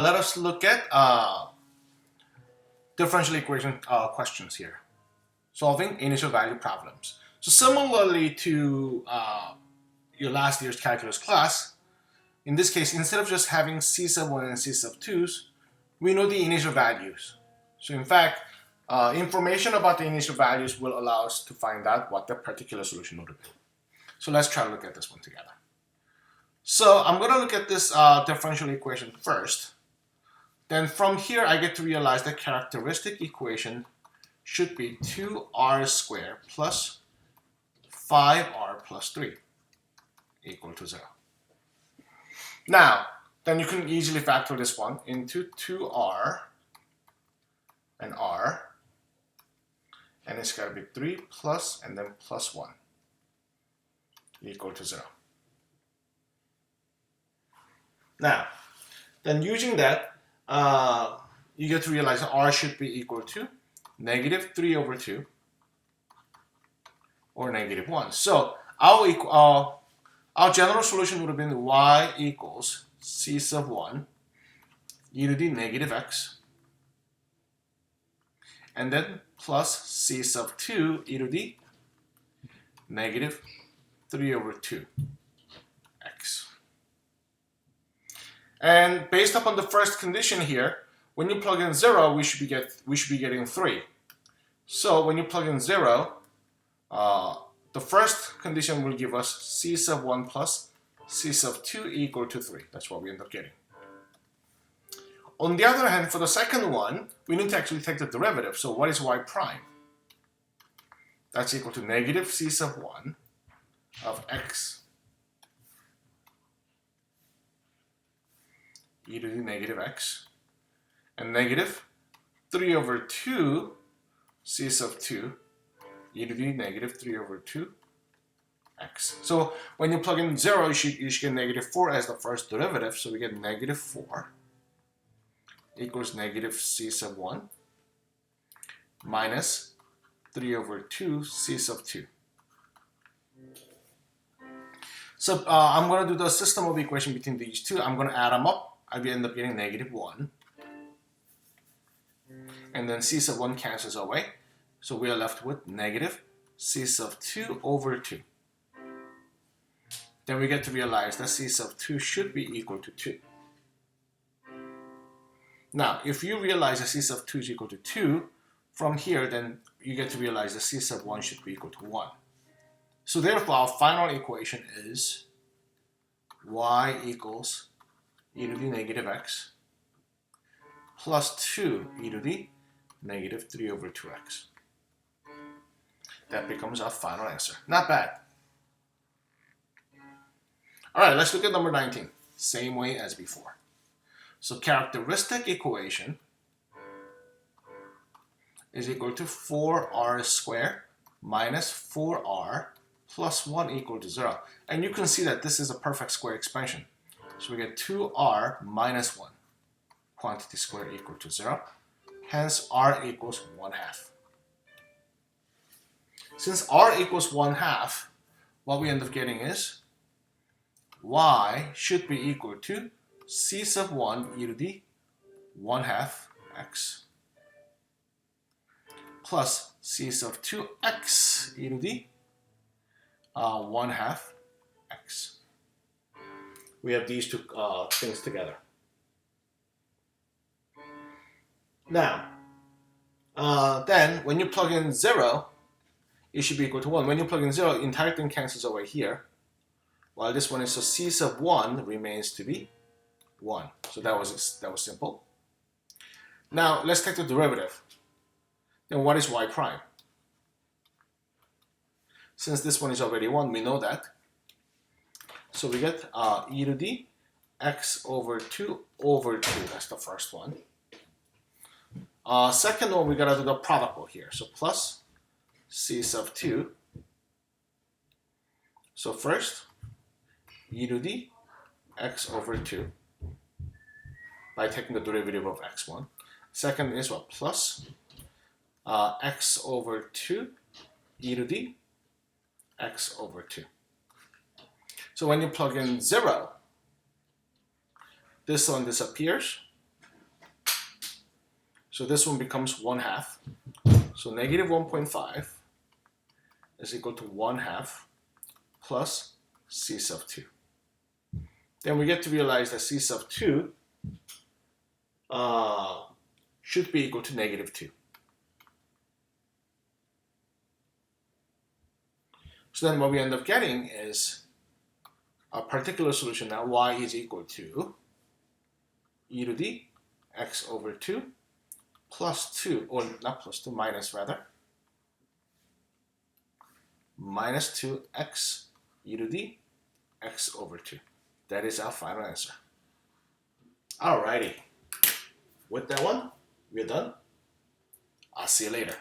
Let us look at differential equation questions here. Solving initial value problems. So similarly to your last year's calculus class, in this case, instead of just having C sub 1 and C sub 2's, we know the initial values. So in fact, information about the initial values will allow us to find out what the particular solution would be. So let's try to look at this one together. So I'm going to look at this differential equation first. Then from here, I get to realize the characteristic equation should be 2r squared plus 5r plus 3 equal to 0. Now, then you can easily factor this one into 2r and r, and it's got to be 3 plus and then plus 1 equal to 0. Now, then using that, you get to realize that r should be equal to negative 3 over 2 or negative 1. So our general solution would have been y equals c sub 1 e to the negative x, and then plus c sub 2 e to the negative 3 over 2 x. And based upon the first condition here, when you plug in 0, we should be getting 3. So when you plug in 0, the first condition will give us c sub 1 plus c sub 2 equal to 3. That's what we end up getting. On the other hand, for the second one, we need to actually take the derivative. So what is y prime? That's equal to negative c sub 1 of x e to the negative x, and negative 3 over 2 c sub 2 e to the negative 3 over 2 x. So when you plug in 0, you should get negative 4 as the first derivative. So we get negative 4 equals negative c sub 1 minus 3 over 2 c sub 2. So I'm going to do the system of equation between these two. I'm going to add them up. I end up getting negative 1. And then c sub 1 cancels away. So we are left with negative c sub 2 over 2. Then we get to realize that c sub 2 should be equal to 2. Now, if you realize that c sub 2 is equal to 2, from here, then you get to realize that c sub 1 should be equal to 1. So therefore, our final equation is y equals e to the negative x plus 2 e to the negative 3 over 2x. That becomes our final answer. Not bad. All right, let's look at number 19. Same way as before. So characteristic equation is equal to 4r squared minus 4r plus 1 equal to 0. And you can see that this is a perfect square expansion. So we get 2r minus 1, quantity squared equal to 0. Hence, r equals 1/2. Since r equals 1/2, what we end up getting is y should be equal to c sub 1 e to the 1/2 x plus c sub 2x e to the 1/2 x. We have these two things together. Now, then when you plug in 0, it should be equal to 1. When you plug in 0, the entire thing cancels away here. While this one is, so c sub 1 remains to be 1. So that was simple. Now, let's take the derivative. Then what is y prime? Since this one is already 1, we know that. So we get e to the x over 2 over 2. That's the first one. Second one, we got to do the product rule here. So plus c sub 2. So first, e to the x over 2 by taking the derivative of x1. Second is what? Plus x over 2 e to the x over 2. So when you plug in 0, this one disappears. So this one becomes 1/2. So negative 1.5 is equal to 1/2 plus c sub 2. Then we get to realize that c sub 2 should be equal to negative 2. So then what we end up getting is a particular solution now, y is equal to e to the x over 2 plus 2, or not plus 2, minus rather, minus 2x e to the x over 2. That is our final answer. Alrighty. With that one, we're done. I'll see you later.